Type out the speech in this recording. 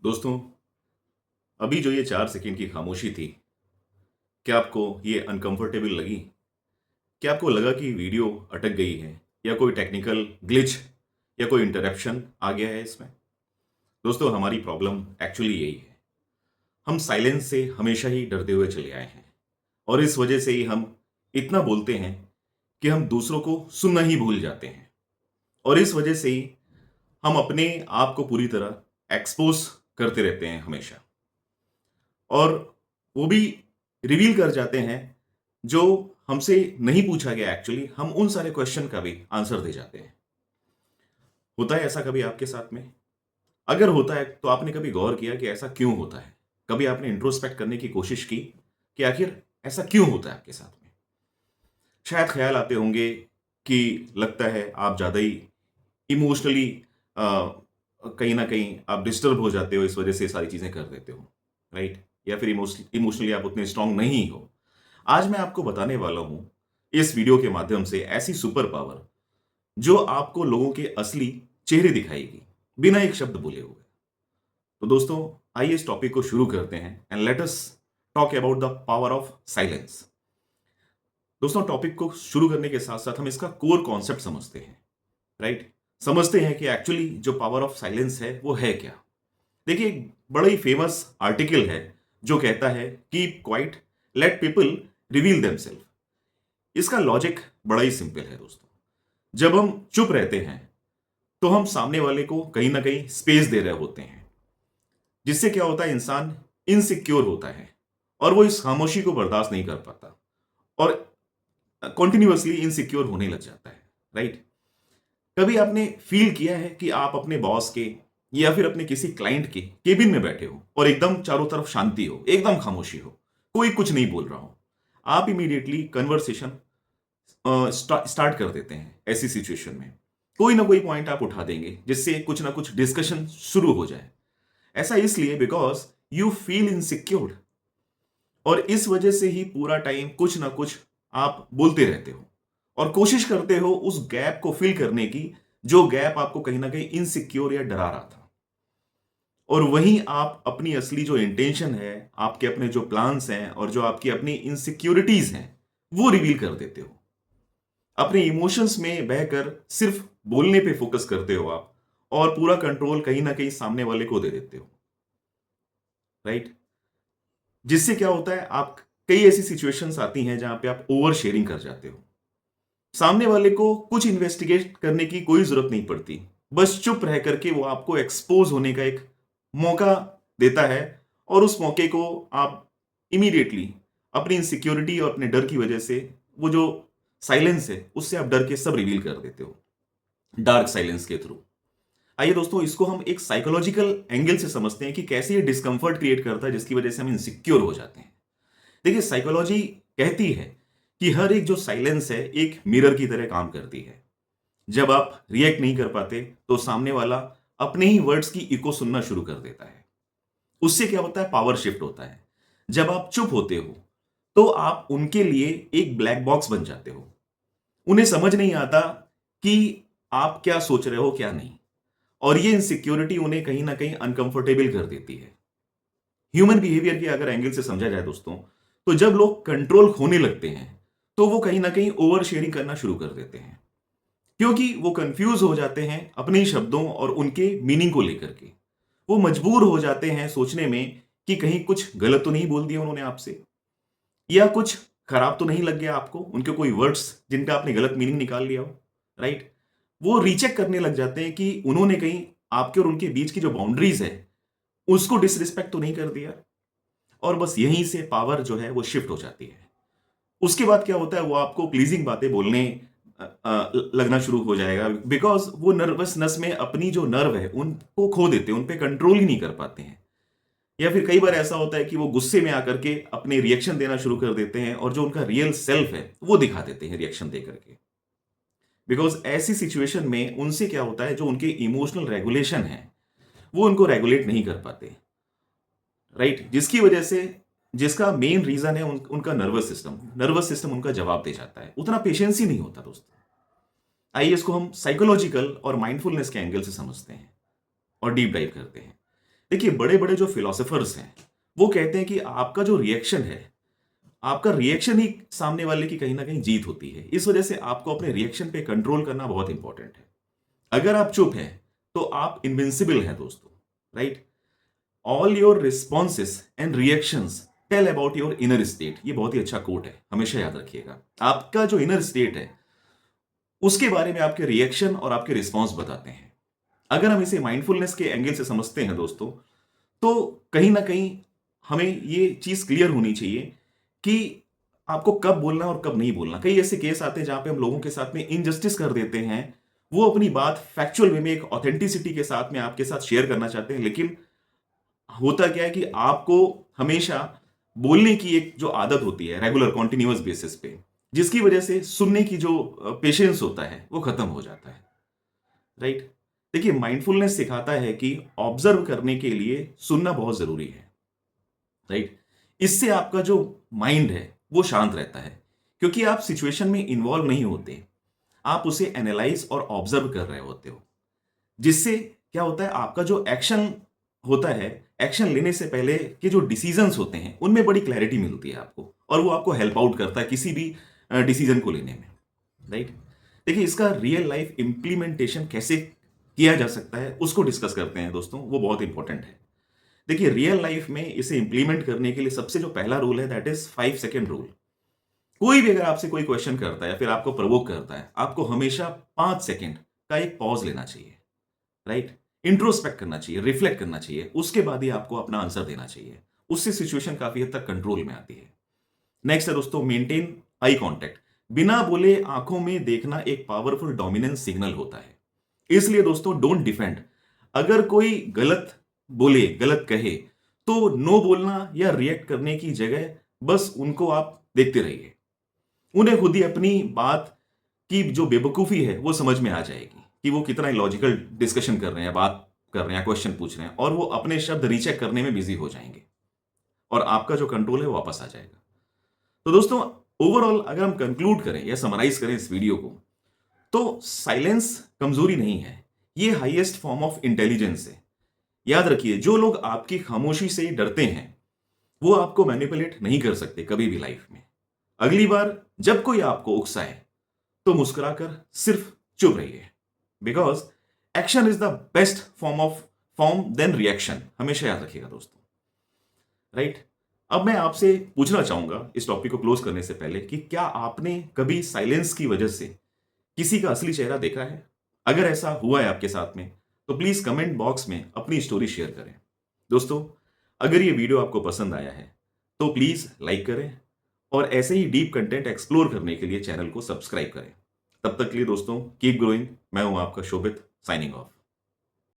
दोस्तों, अभी जो ये 4 सेकंड की खामोशी थी, क्या आपको ये अनकंफर्टेबल लगी? क्या आपको लगा कि वीडियो अटक गई है या कोई टेक्निकल ग्लिच या कोई इंटरप्शन आ गया है इसमें? दोस्तों, हमारी प्रॉब्लम एक्चुअली यही है। हम साइलेंस से हमेशा ही डरते हुए चले आए हैं और इस वजह से ही हम इतना बोलते हैं कि हम दूसरों को सुनना ही भूल जाते हैं और इस वजह से ही हम अपने आप को पूरी तरह एक्सपोज़ करते रहते हैं हमेशा। और वो भी रिवील कर जाते हैं जो हमसे नहीं पूछा गया एक्चुअली हम उन सारे क्वेश्चन का भी आंसर दे जाते हैं। होता है ऐसा कभी आपके साथ में? अगर होता है तो आपने कभी गौर किया कि ऐसा क्यों होता है? कभी आपने इंट्रोस्पेक्ट करने की कोशिश की कि आखिर ऐसा क्यों होता है आपके साथ में? शायद ख्याल आते होंगे कि लगता है आप ज़्यादा ही इमोशनली अ, कहीं न कहीं आप डिस्टर्ब हो जाते हो, इस वजह से ये सारी चीज़ें कर देते हो, राइट? या फिर इमोशनली आप उतने स्ट्रॉन्ग नहीं हो। आज मैं आपको बताने वाला हूँ, इस वीडियो के माध्यम से ऐसी सुपर पावर, जो आपको लोगों के असली चेहरे दिखाएगी, बिना एक शब्द बोले हुए। तो दोस्तों, आइए इस टॉपिक को शुरू करते हैं and let us talk about the power of silence. दोस्तों, टॉपिक को शुरू करने के साथ-साथ हम इसका कोर कॉन्सेप्ट समझते हैं, राइट? समझते हैं कि एक्चुअली जो पावर ऑफ साइलेंस है, वो है क्या? देखिए, एक बड़ा ही फेमस आर्टिकल है, जो कहता है, "keep quiet, let people reveal themselves." इसका लॉजिक बड़ा ही सिंपल है दोस्तों। जब हम चुप रहते हैं, तो हम सामने वाले को कहीं न कहीं स्पेस दे रहे होते हैं। जिससे क्या होता है, इंसान इनसिक्योर होता है और वो इस खामोशी को बर्दाश्त नहीं कर पाता और कंटीन्यूअसली इनसिक्योर होने लग जाता है, राइट? कभी आपने फील किया है कि आप अपने बॉस के या फिर अपने किसी क्लाइंट के केबिन में बैठे हो और एकदम चारों तरफ शांति हो, एकदम खामोशी हो, कोई कुछ नहीं बोल रहा हो। आप इमीडिएटली कन्वर्सेशन स्टार्ट कर देते हैं ऐसी सिचुएशन में। कोई ना कोई पॉइंट आप उठा देंगे जिससे कुछ ना कुछ डिस्कशन शुरू हो जाए। ऐसा इसलिए बिकॉज़ यू फील इनसिक्योर्ड और इस वजह से ही पूरा टाइम कुछ ना कुछ आप बोलते रहते हो और कोशिश करते हो उस गैप को फिल करने की, जो गैप आपको कहीं न कहीं इनसिक्योर या डरा रहा था। और वहीं आप अपनी असली जो इंटेंशन है, आपके अपने जो प्लान्स हैं और जो आपकी अपनी इनसिक्योरिटीज़ हैं, वो रिवील कर देते हो। अपने इमोशंस में बहकर सिर्फ बोलने पे फोकस करते हो आप और पूरा कंट्रोल कहीं न कहीं सामने वाले को दे देते हो, राइट? जिससे क्या होता है, आप कई ऐसी सिचुएशंस आती हैं जहां पे आप ओवर शेयरिंग कर जाते हो। सामने वाले को कुछ इन्वेस्टिगेट करने की कोई जरूरत नहीं पड़ती। बस चुप रह करके वो आपको एक्सपोज होने का एक मौका देता है और उस मौके को आप इमीडिएटली अपनी इनसिक्योरिटी और अपने डर की वजह से, वो जो साइलेंस है, उससे आप डर के सब रिवील कर देते हो, डार्क साइलेंस के थ्रू। आइए दोस्तों, इसको हम एक साइकोलॉजिकल एंगल से समझते हैं कि कैसे ये डिस्कंफर्ट क्रिएट करता है, जिसकी वजह से हम इनसिक्योर हो जाते हैं। देखिए, साइकोलॉजी कहती है कि हर एक जो साइलेंस है, एक मिरर की तरह काम करती है। जब आप रिएक्ट नहीं कर पाते, तो सामने वाला अपने ही वर्ड्स की इको सुनना शुरू कर देता है। उससे क्या होता है, पावर शिफ्ट होता है। जब आप चुप होते हो, तो आप उनके लिए एक ब्लैक बॉक्स बन जाते हो। उन्हें समझ नहीं आता कि आप क्या सोच रहे हो, क्या नहीं। और ये इनसिक्योरिटी उन्हें कहीं ना कहीं अनकंफर्टेबल कर देती है। ह्यूमन बिहेवियर के अगर एंगल से समझा जाए दोस्तों, तो जब लोग कंट्रोल खोने लगते हैं, तो वो कहीं ना कहीं ओवर शेयरिंग करना शुरू कर देते हैं, क्योंकि वो कंफ्यूज हो जाते हैं अपने ही शब्दों और उनके मीनिंग को लेकर के। वो मजबूर हो जाते हैं सोचने में कि कहीं कुछ गलत तो नहीं बोल दिया उन्होंने आपसे, या कुछ खराब तो नहीं लग गया आपको, उनके कोई वर्ड्स जिनका आपने गलत मीनिंग निकाल लिया हो, राइट? वो रीचेक करने लग जाते हैं कि उन्होंने कहीं आपके और उनके बीच की जो बाउंड्रीज है, उसको डिसरिस्पेक्ट तो नहीं कर दिया। और बस यहीं से पावर जो है वो शिफ्ट हो जाती है। उसके बाद क्या होता है, वो आपको प्लीजिंग बातें बोलने लगना शुरू हो जाएगा, बिकॉज वो नर्वसनेस में अपनी जो नर्व है उनको खो देते हैं, उन पे कंट्रोल ही नहीं कर पाते हैं। या फिर कई बार ऐसा होता है कि वो गुस्से में आकर के अपने रिएक्शन देना शुरू कर देते हैं और जो उनका रियल सेल्फ है वो दिखा देते हैं रिएक्शन दे करके। बिकॉज ऐसी सिचुएशन में उनसे क्या होता है, जो उनके इमोशनल रेगुलेशन है, वो उनको रेगुलेट नहीं कर पाते, राइट? जिसकी वजह से, जिसका मेन रीजन है उनका नर्वस सिस्टम उनका जवाब दे जाता है, उतना पेशेंस ही नहीं होता दोस्तों। आइए इसको हम साइकोलॉजिकल और माइंडफुलनेस के एंगल से समझते हैं और डीप डाइव करते हैं। देखिए, बड़े बड़े जो फिलोसोफर्स हैं वो कहते हैं कि आपका जो रिएक्शन है, आपका रिएक्शन ही सामने वाले की कहीं ना कहीं जीत होती है। इस वजह से आपको अपने रिएक्शन पे कंट्रोल करना बहुत इंपॉर्टेंट है। अगर आप चुप हैं तो आप इनविंसिबल हैं दोस्तों, right? All your responses and reactions tell about your inner state. ये बहुत ही अच्छा कोट है, हमेशा याद रखिएगा। आपका जो इनर स्टेट है उसके बारे में आपके रिएक्शन और आपके रिस्पॉन्स बताते हैं। अगर हम इसे माइंडफुलनेस के एंगल से समझते हैं दोस्तों, तो कहीं ना कहीं हमें ये चीज क्लियर होनी चाहिए कि आपको कब बोलना और कब नहीं बोलना। कई ऐसे केस आते हैं जहां पे हम लोगों के साथ में इनजस्टिस कर देते हैं। वो अपनी बात फैक्चुअल वे में एक ऑथेंटिसिटी के साथ में आपके साथ शेयर करना चाहते हैं, लेकिन होता क्या है कि आपको हमेशा बोलने की एक जो आदत होती है रेगुलर कॉन्टिन्यूअस बेसिस पे, जिसकी वजह से सुनने की जो पेशेंस होता है वो खत्म हो जाता है, राइट? देखिए, माइंडफुलनेस सिखाता है कि ऑब्जर्व करने के लिए सुनना बहुत जरूरी है, राइट? इससे आपका जो माइंड है वो शांत रहता है, क्योंकि आप सिचुएशन में इन्वॉल्व नहीं होते, आप उसे एनालाइज और ऑब्जर्व कर रहे होते हो। जिससे क्या होता है, आपका जो एक्शन होता है, एक्शन लेने से पहले के जो डिसीजंस होते हैं उनमें बड़ी क्लैरिटी मिलती है आपको, और वो आपको हेल्प आउट करता है किसी भी डिसीजन को लेने में, राइट? देखिए, इसका रियल लाइफ इंप्लीमेंटेशन कैसे किया जा सकता है उसको डिस्कस करते हैं दोस्तों, वो बहुत इंपॉर्टेंट है। देखिए, रियल लाइफ में इसे इंप्लीमेंट करने के लिए सबसे जो पहला रूल है दैट इज 5 सेकेंड रूल। कोई भी अगर आपसे कोई क्वेश्चन करता है या फिर आपको प्रवोक करता है, आपको हमेशा 5 सेकेंड का एक पॉज लेना चाहिए, राइट? इंट्रोस्पेक्ट करना चाहिए, रिफ्लेक्ट करना चाहिए, उसके बाद ही आपको अपना आंसर देना चाहिए। उससे सिचुएशन काफी हद तक कंट्रोल में आती है। नेक्स्ट है दोस्तों, मेंटेन आई कांटेक्ट। बिना बोले आंखों में देखना एक पावरफुल डोमिनेंस सिग्नल होता है। इसलिए दोस्तों, डोंट डिफेंड। अगर कोई गलत बोले, गलत कहे, तो नो बोलना या रिएक्ट करने की जगह बस उनको आप देखते रहिए। उन्हें खुद ही अपनी बात की जो बेवकूफी है वो समझ में आ जाएगी कि वो कितना लॉजिकल डिस्कशन कर रहे हैं, बात कर रहे हैं, क्वेश्चन पूछ रहे हैं, और वो अपने शब्द रीचेक करने में बिजी हो जाएंगे और आपका जो कंट्रोल है वो वापस आ जाएगा। तो दोस्तों, ओवरऑल अगर हम कंक्लूड करें या समराइज करें इस वीडियो को, तो साइलेंस कमजोरी नहीं है, ये हाईएस्ट फॉर्म ऑफ इंटेलिजेंस है। याद रखिए, जो लोग आपकी खामोशी से डरते हैं वो आपको मैनिपुलेट नहीं कर सकते कभी भी लाइफ में। अगली बार जब कोई आपको उकसाए तो मुस्कुराकर सिर्फ चुप रहिए, because action is the best form than reaction. हमेशा याद रखिएगा दोस्तों, राइट? अब मैं आपसे पूछना चाहूंगा इस टॉपिक को क्लोज करने से पहले कि क्या आपने कभी साइलेंस की वजह से किसी का असली चेहरा देखा है? अगर ऐसा हुआ है आपके साथ में, तो प्लीज कमेंट बॉक्स में अपनी स्टोरी शेयर करें। दोस्तों, अगर ये वीडियो आपको पसंद आया है तो प्लीज लाइक करें, और ऐसे ही डीप कंटेंट एक्सप्लोर करने के लिए चैनल को सब्सक्राइब करें। तब तक के लिए दोस्तों, कीप ग्रोइंग। मैं हूं आपका शोभित, साइनिंग ऑफ।